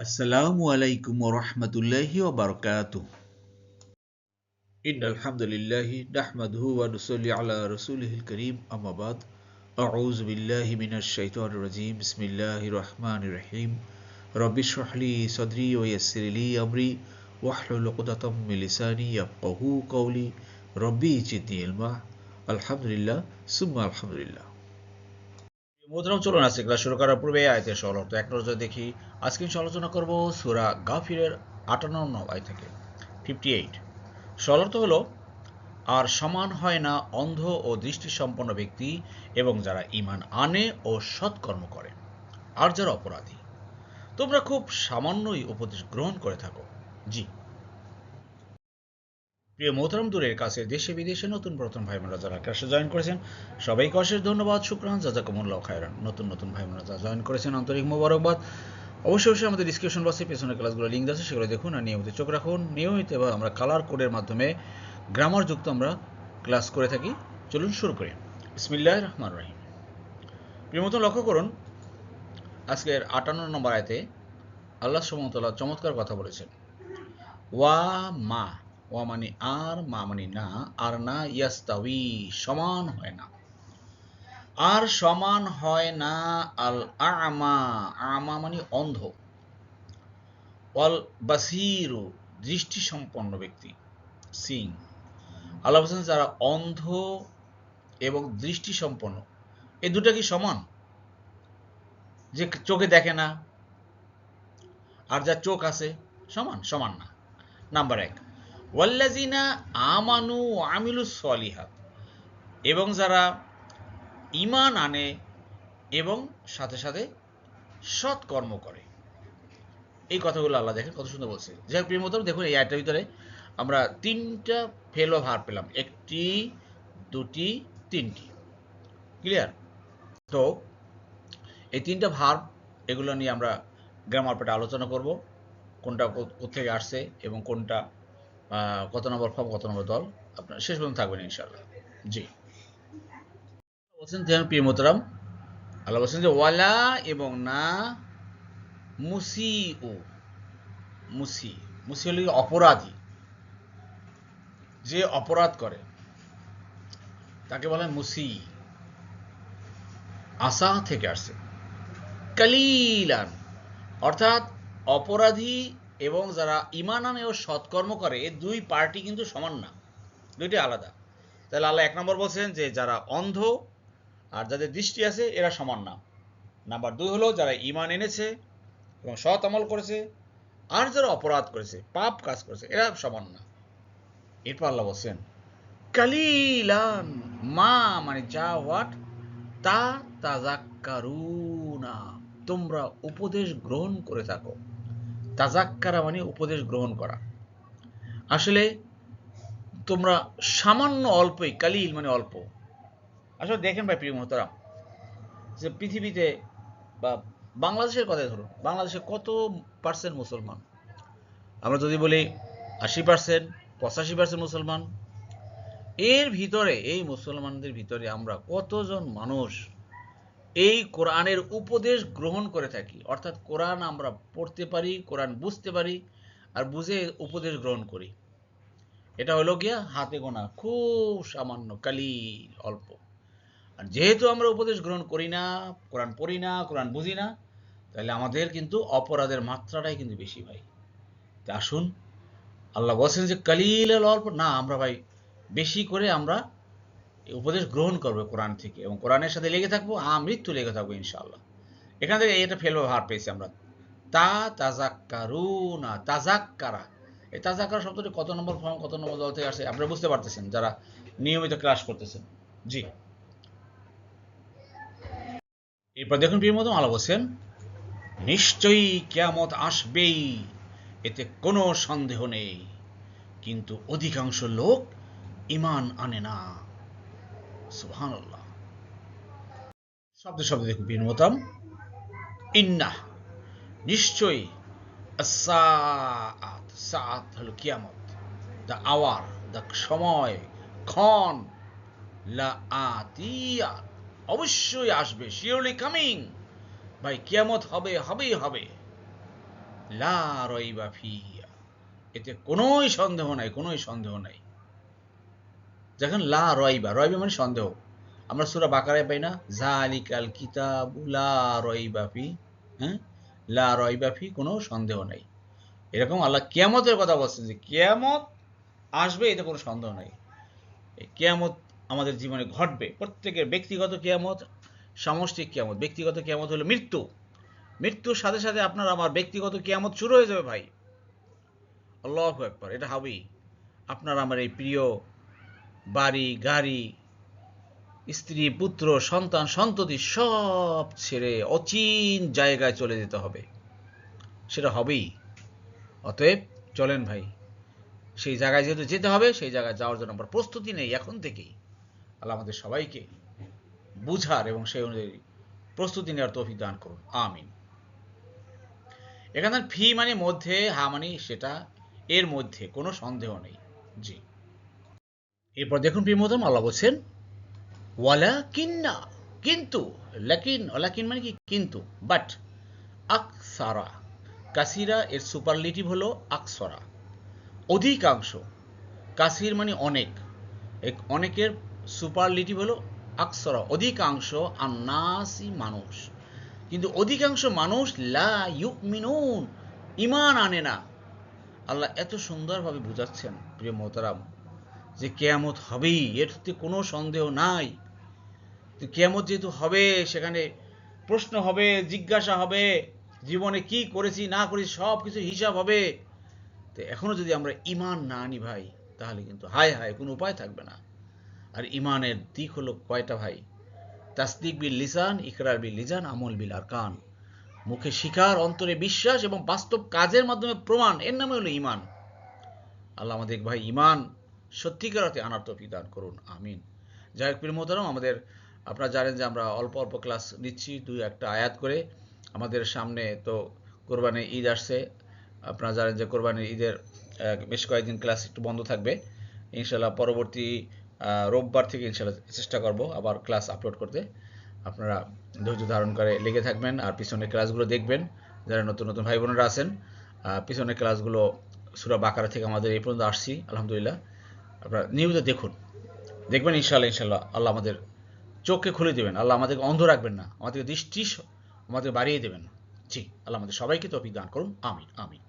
আসসালামু আলাইকুম ওয়া রাহমাতুল্লাহি ওয়া বারাকাতুহু। ইন্নাল হামদুলিল্লাহি নাহমাদুহু ওয়া নুসাল্লি আলা রাসূলিহিল কারীম আম্মা বাদ। আউযু বিল্লাহি মিনাশ শাইতানির রাজীম। বিসমিল্লাহির রাহমানির রাহিম। রব্বি ইশরাহ লি সাদরি ওয়া ইয়াসসির লি আমরি ওয়াহলুল উকদাতাম মিন লিসানি ইয়াফকাহু কওলি। রব্বি জিদনি ইলমা। আলহামদুলিল্লাহ সুম্মা আলহামদুলিল্লাহ। মোহতারাম, চলুন আজকে ক্লাস শুরু করার পূর্বে আয়াতের সরল অর্থ এক নজরে দেখি। আজকে আলোচনা করব সূরা গাফিরের 58 আয়াত থেকে 58। সরল অর্থ হলো, আর সমান হয় না অন্ধ ও দৃষ্টিসম্পন্ন ব্যক্তি এবং যারা ঈমান আনে ও সৎকর্ম করে, আর যারা অপরাধী। তোমরা খুব সামান্যই উপদেশ গ্রহণ করে থাকো। জি প্রিয় মোহতারাম, দূরের কাছে দেশে বিদেশে নতুন প্রথম ভাই বোনেরা যারা ক্লাসে জয়েন করেছেন সবাইকে অশেষ ধন্যবাদ, শুকরান, জাযাকুমুল্লাহু খায়রান। নতুন নতুন ভাই বোনেরা যারা জয়েন করেছেন আন্তরিক মোবারকবাদ। অবশ্যই আমাদের ডিসক্রিপশন বক্সে পেছনের ক্লাসগুলো লিঙ্ক আছে, সেগুলো দেখুন আর নিয়মিত চোখ রাখুন। নিয়মিত এবং আমরা কালার কোডের মাধ্যমে গ্রামার যুক্ত আমরা ক্লাস করে থাকি। চলুন শুরু করি। বিসমিল্লাহির রহমানির রহিম। প্রিয় মতো লক্ষ্য করুন, আজকের 58 নম্বর আয়াতে আল্লাহ সুবহানাহু ওয়া তাআলা চমৎকার কথা বলেছেন। ওয়া মা, ওয়া মানে আর, মা মানে না, আর না ইয়াস্তাউই সমান হয় না, আর সমান হয় না আল আমা, আমা মানে অন্ধ, ওয়াল বাসিরু দৃষ্টি সম্পন্ন ব্যক্তি, সিং। আল্লাহ বলছেন যারা অন্ধ এবং দৃষ্টি সম্পন্ন, এই দুটা কি সমান? যে চোখে দেখে না আর যার চোখ আছে, সমান? সমান না। নাম্বার এক, ওয়াল্লাজিনা আমানু আমিলুস সলিহাত, এবং যারা ঈমান আনে এবং সাথে সাথে সৎ কর্ম করে। এই কথাগুলো আল্লাহ দেখেন কত সুন্দর বলছে। যাই হোক প্রিয় মতো দেখুন, এই আয়টার ভিতরে আমরা তিনটা ফেল বা ভার্ব পেলাম, একটি, দুটি, তিনটি। ক্লিয়ার? তো এই তিনটা ভার্ব, এগুলো নিয়ে আমরা গ্রামার পার্টে আলোচনা করব, কোনটা কোথেকে আসছে এবং কোনটা কত নম্বর ফর্ম, কত নম্বর দল। আপনার শেষ পর্যন্ত থাকবেন ইনশাআল্লাহ। জি বলছেন, প্রিয় মোহতারাম, আল্লাহ বলছেন যে ওয়ালা এবং না, মুসি ও, মুসি, মুসি হল অপরাধী, যে অপরাধ করে তাকে বলে মুসি। আসা থেকে আসছে, কালিলান, অর্থাৎ অপরাধী এবং যারা ঈমান আনে ও সৎকর্ম করে, এই দুই পার্টি কিন্তু সমান না, দুইটি আলাদা। তাহলে আল্লাহ এক নম্বর বলছেন যে যারা অন্ধ আর যাদের দৃষ্টি আছে এরা সমান না। নাম্বার দুই হলো যারা ঈমান এনেছে এবং সৎ আমল করেছে আর যারা অপরাধ করেছে, পাপ কাজ করেছে, এরা সমান না। এরপর আল্লাহ বলছেন কালিলান, মা মানে যা, হোয়াট, তা তাজাক্কারুনা, তোমরা উপদেশ গ্রহণ করে থাকো। তাজাক্কারা মানে উপদেশ গ্রহণ করা। আসলে তোমরা সামান্য অল্পই, কালিল মানে অল্প। আসলে দেখেন ভাই প্রিয় মোহতারাম, যে পৃথিবীতে বা বাংলাদেশের কথাই ধরুন, বাংলাদেশে কত পার্সেন্ট মুসলমান? আমরা যদি বলি 80%, 85% মুসলমান, এর ভিতরে, এই মুসলমানদের ভিতরে আমরা কতজন মানুষ এই কোরআনের উপদেশ গ্রহণ করে থাকি? অর্থাৎ কোরআন আমরা পড়তে পারি, কোরআন বুঝতে পারি আর বুঝে উপদেশ গ্রহণ করি। এটা হলো গিয়া হাতে গোনা, খুব সামান্য, কালিল, অল্প। আর যেহেতু আমরা উপদেশ গ্রহণ করি না, কোরআন পড়ি না, কোরআন বুঝি না, তাহলে আমাদের কিন্তু অপরাধের মাত্রাটাই কিন্তু বেশি ভাই। তা আসুন, আল্লাহ বলছেন যে কালিল, অল্প না, আমরা ভাই বেশি করে আমরা উপদেশ গ্রহণ করবো কোরআন থেকে এবং কোরআনের সাথে লেগে থাকবো, মৃত্যু লেগে থাকবো ইনশাআল্লাহ। এখান থেকে এটা ফেলবো ভার পেয়েছি আমরা, তা তাজাক্কারুনা, তাজাক্কারা। এই তাজাক্কারা শব্দটি কত নম্বর ফর্ম, কত নম্বর দল থেকে আসে আপনারা বুঝতে পারতেছেন যারা নিয়মিত ক্লাস করতেছেন। জি এরপর দেখুন প্রিয় মতো আল্লাহ বলছেন নিশ্চয়ই কিয়ামত আসবেই, এতে কোনো সন্দেহ নেই, কিন্তু অধিকাংশ লোক ঈমান আনে না। সুবহানাল্লাহ। শব্দে শব্দে দেখুন প্রিয় মতো, ইন্না নিশ্চয়ই, সাআত, সাআত হলো কিয়ামত, দ্য আওয়ার, দ্য সময়, ক্ষণ, লা আতিয়া অবশ্যই আসবে, শিওরলি কামিং, ভাই কিয়ামত হবে, হবেই হবে। লা রাইবা ফিহি, এতে কোনোই সন্দেহ নাই, কোনোই সন্দেহ নাই। দেখেন লা রাইবা, রাইবা মানে সন্দেহ। আমরা সূরা বাকারায় পাই না, যালিকাল কিতাবু লা রাইবা ফি, হ্যাঁ, লা রাইবা ফি, কোনো সন্দেহ নাই। এরকম আল্লাহ কিয়ামতের কথা বলছেন যে কিয়ামত আসবে, এতে কোনো সন্দেহ নাই। এই কিয়ামত আমাদের জীবনে ঘটবে, প্রত্যেকের ব্যক্তিগত কিয়ামত, সামষ্টিক কিয়ামত। ব্যক্তিগত কিয়ামত হলো মৃত্যু, মৃত্যুর সাথে সাথে আপনার আমার ব্যক্তিগত কিয়ামত শুরু হয়ে যাবে ভাই। আল্লাহু আকবার, এটা হবেই। আপনার আমার এই প্রিয় বাড়ি গাড়ি, স্ত্রী পুত্র সন্তান সন্ততি সব ছেড়ে অচিন জায়গায় চলে যেতে হবে, সেটা হবেই। অতএব চলেন ভাই, সেই জায়গায় যেহেতু যেতে হবে, সেই জায়গায় যাওয়ার জন্য আমরা প্রস্তুতি নেই এখন থেকেই। আল্লাহ আমাদের সবাইকে বুঝার এবং সেই অনুযায়ী প্রস্তুতি নেওয়ার তৌফিক দান করুন, আমিন। এখানে ফি মানে মধ্যে, হা মানে সেটা, এর মধ্যে কোনো সন্দেহ নেই। জি, এরপর দেখুন প্রিয় মোহতারাম, আল্লাহ বলছেন ওয়ালাকিন্না, কিন্তু, লাকিন, ওয়ালাকিন মানে কি কিন্তু, বাট, আকসারা, কাসিরা এর সুপারলেটিভ হলো আকসরা, অধিকাংশ। কাসির মানে অনেক, অনেকের সুপারলেটিভ হলো আকসরা, অধিকাংশ, আন্নাসি মানুষ, কিন্তু অধিকাংশ মানুষ লা ইউমিনুন, ঈমান আনে না। আল্লাহ এত সুন্দরভাবে বুঝাচ্ছেন প্রিয় মোহতারাম যে কিয়ামত হবেই, এতে কোনো সন্দেহ নাই। তো কিয়ামত যেহেতু হবে, সেখানে প্রশ্ন হবে, জিজ্ঞাসা হবে, জীবনে কি করেছি না করেছি সব কিছু হিসাব হবে। তো এখনো যদি আমরা ঈমান না আনি ভাই, তাহলে কিন্তু হায় হায় কোনো উপায় থাকবে না। আর ঈমানের দিক হলো কয়টা ভাই? তাসদিক বিল লিসান, ইকরার বিল লিজান, আমল বিল আরকান। মুখে স্বীকার, অন্তরে বিশ্বাস এবং বাস্তব কাজের মাধ্যমে প্রমাণ, এর নামে হলো ঈমান। আল্লাহ আমাদের ভাই ঈমান সত্যিকার অর্থে আনার তৌফিক দান করুন, আমিন। যাই হোক প্রিয় মোহতারাম, আমাদের, আপনারা জানেন যে আমরা অল্প অল্প ক্লাস নিচ্ছি, দুই একটা আয়াত করে। আমাদের সামনে তো কোরবানির ঈদ আসছে, আপনারা জানেন যে কোরবানির ঈদের বেশ কয়েকদিন ক্লাস একটু বন্ধ থাকবে। ইনশাল্লাহ পরবর্তী রোববার থেকে ইনশাল্লাহ চেষ্টা করব আবার ক্লাস আপলোড করতে। আপনারা ধৈর্য ধারণ করে লেগে থাকবেন আর পিছনের ক্লাসগুলো দেখবেন, যারা নতুন নতুন ভাই বোনেরা আছেন। পিছনের ক্লাসগুলো সূরা বাকারা থেকে আমাদের এই পর্যন্ত আসছি, আলহামদুলিল্লাহ। আপনারা নিয়মিত দেখুন, দেখবেন ইনশাল্লাহ, ইনশাল্লাহ আল্লাহ আমাদের চোখকে খুলে দেবেন, আল্লাহ আমাদেরকে অন্ধ রাখবেন না, আমাদেরকে দৃষ্টি আমাদের বাড়িয়ে দেবেন। জি, আল্লাহ আমাদের সবাইকে তৌফিক দান করুন, আমিন, আমিন।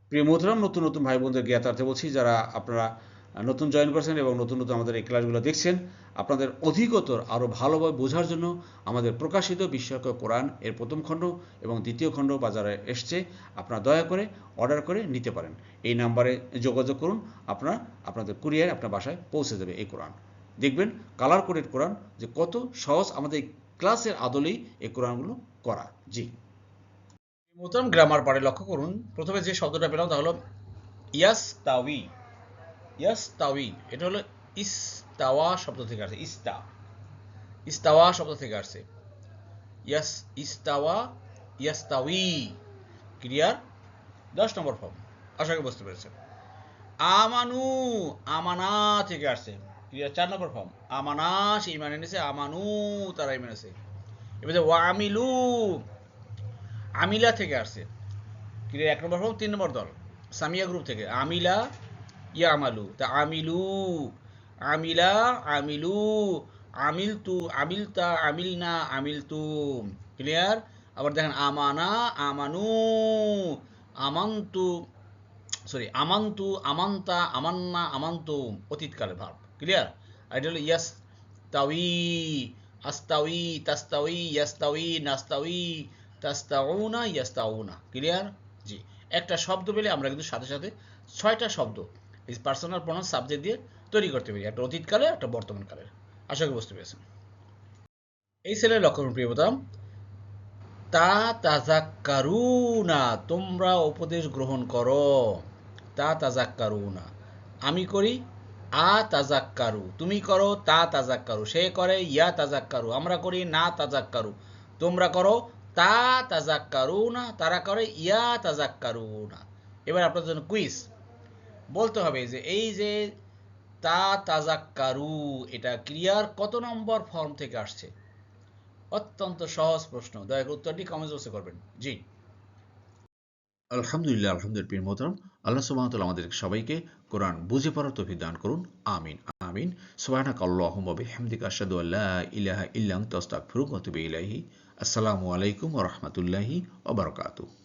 প্রিয় মোহতারাম, নতুন নতুন ভাই বোনদের জ্ঞাতার্থে বলছি, যারা আপনারা নতুন জয়েন করেছেন এবং নতুন নতুন আমাদের এই ক্লাসগুলো দেখছেন, আপনাদের অধিকতর আরও ভালোভাবে বোঝার জন্য আমাদের প্রকাশিত বিস্ময়কর কোরআন এর প্রথম খণ্ড এবং দ্বিতীয় খণ্ড বাজারে এসছে, আপনারা দয়া করে অর্ডার করে নিতে পারেন। এই নাম্বারে যোগাযোগ করুন, আপনাদের কুরিয়ার আপনার বাসায় পৌঁছে দেবে এই কোরআন। দেখবেন কালার কোডেড কোরআন যে কত সহজ, আমাদের ক্লাসের আদলেই এই কোরআনগুলো করা। জি, মোহতারাম, গ্রামার পারে লক্ষ্য করুন, প্রথমে যে শব্দটা পেলাম তা হলো ইয়াস্তাউই। ইয়াস্তাউই এটা হলো ইস্তাওয়া শব্দ থেকে আসছে, ইস্তাওয়া শব্দ থেকে আসছে। ইস্তাওয়া, ইয়াস্তাউই, ক্লিয়ার? 10 নম্বর ফর্ম, আশা করি বুঝতে পেরেছেন। আমানু, আমানা থেকে আসছে, ক্লিয়ার? 4 নম্বর ফর্ম, আমানা সে ঈমান এনেছে, আমানু তারা ঈমান এনেছে। এবারে ওয়ামিলু, আমিলা থেকে আসছে, ক্লিয়ার? 1 নম্বর ফর্ম। 3 নম্বর দল সামিয়া গ্রুপ থেকে, আমিলা ইয়ামালু, তা আমিলু, আমিলা, আমিলু, আমিলতু, আমিলতা, আমিলনা, আমিলতুম, ক্লিয়ার? আবার দেখেন আমানা, আমানু, আমান্তু, সরি আমান্তু, আমান্তা, আমান্না, আমান্তুম, অতীতকালের ভার্ব, ক্লিয়ার? আর এটা হলো ইয়াস তাউই, আস্তাউই, তাস্তাউই, ইয়াস্তাউই, নাস্তাউই, তাস্তাউনা, ইয়াস্তাউনা, ক্লিয়ার? জি, একটা শব্দ পেলে আমরা কিন্তু সাথে সাথে 6টা শব্দ এই পার্সোনাল প্রোনাউন সাবজেক্ট দিয়ে তৈরি করতে পারি, একটা অতীতকালে, একটা বর্তমান কালের। আশা করি বুঝতে পেরেছেন। এই ছেলের লক্ষণ প্রিয় বোতাম, তা তাজাক্কারুনা, তোমরা উপদেশ গ্রহণ করো। তা তাজাক্কারুনা, আমি করি, আ তাজাক্কারু, তুমি করো, তা তাজাক্কারু, সে করে, ইয়া তাজাক্কারু, আমরা করি, না তাজাক্কারু, তোমরা করো, তা তাজাক্কারুনা, তারা করে, ইয়া তাজাক্কারুনা। এবার আপনাদের জন্য কুইজ, বলতে হবে যে এই যে তা তাজাক্কারু, এটা ক্রিয়ার কত নম্বর ফর্ম থেকে আসছে? অত্যন্ত সহজ প্রশ্ন, দয়া করে উত্তরটি কমেন্ট বক্সে করবেন। জি, আলহামদুলিল্লাহ, আলহামদুলিল্লাহ প্রিয় মোহতারাম। আল্লাহ সুবহানাহু ওয়া তাআলা আমাদের সবাইকে কোরআন বুঝে পড়ার তৌফিক দান করুন। আমিন, আমিন। সুবহানাকাল্লাহুম্মা ওয়া বিহামদিকা আশহাদু আল্লা ইলাহা ইল্লা আনতা আস্তাগফিরুকা ওয়া আতুবু ইলাইহি। আসসালামু আলাইকুম ওয়া রাহমাতুল্লাহি ওয়া বারাকাতুহু।